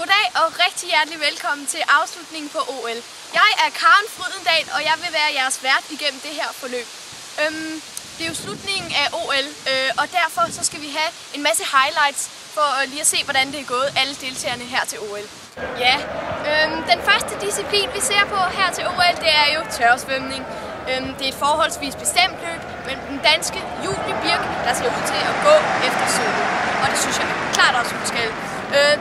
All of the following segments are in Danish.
Goddag og rigtig hjertelig velkommen til afslutningen på OL. Jeg er Karen Frydendal, og jeg vil være jeres vært igennem det her forløb. Det er jo slutningen af OL, og derfor så skal vi have en masse highlights for lige at se, hvordan det er gået alle deltagerne her til OL. Ja, den første disciplin, vi ser på her til OL, det er jo tørsvømning. Det er et forholdsvis bestemt løb, men den danske Julie Birk, der ser ud til at gå efter sølv. Og det synes jeg klart også, hun skal.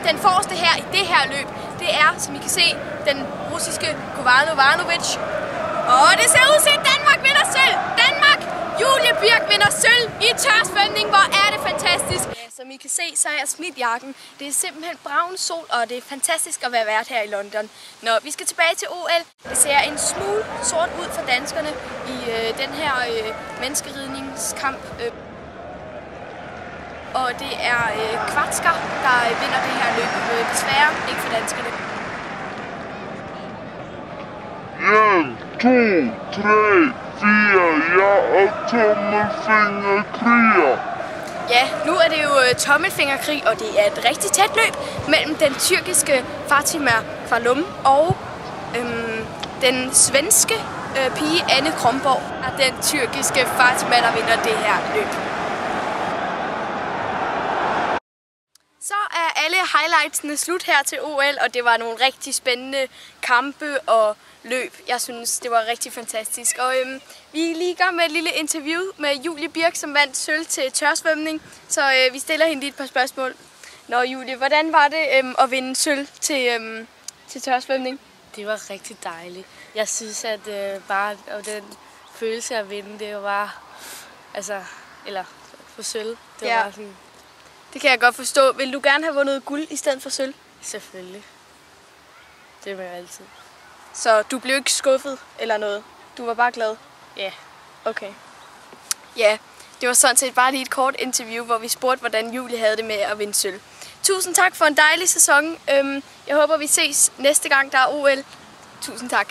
Den forreste her i det her løb, det er, som I kan se, den russiske Kovano Vanovic. Og det ser ud til, at Danmark vinder sølv! Danmark! Julie Birk vinder sølv i tørsvømning. Hvor er det fantastisk! Ja, som I kan se, så er jeg smidt jakken. Det er simpelthen braun sol, og det er fantastisk at være vært her i London. Når vi skal tilbage til OL, det ser en smule sort ud for danskerne i den her menneskeridningskamp. Og det er Kvartskar, der vinder det her løb. Desværre ikke for danskerne. 1, 2, 3, 4, ja, og tommelfingerkriger. Ja, nu er det jo tommelfingerkrig, og det er et rigtig tæt løb mellem den tyrkiske Fatima Kvalum og den svenske pige Anne Kromborg. Og den tyrkiske Fatima, der vinder det her løb. Så er alle highlightsene slut her til OL, og det var nogle rigtig spændende kampe og løb. Jeg synes, det var rigtig fantastisk. Og vi er lige i gang med et lille interview med Julie Birk, som vandt sølv til tørsvømning. Så vi stiller hende lige et par spørgsmål. Nå Julie, hvordan var det at vinde sølv til tørsvømning? Det var rigtig dejligt. Jeg synes, at bare den følelse at vinde, det var eller få sølv, det var sådan. Det kan jeg godt forstå. Vil du gerne have vundet guld i stedet for sølv? Selvfølgelig. Det vil jeg altid. Så du blev ikke skuffet eller noget? Du var bare glad? Ja. Okay. Ja, det var sådan set bare lige et kort interview, hvor vi spurgte, hvordan Julie havde det med at vinde sølv. Tusind tak for en dejlig sæson. Jeg håber, vi ses næste gang, der er OL. Tusind tak.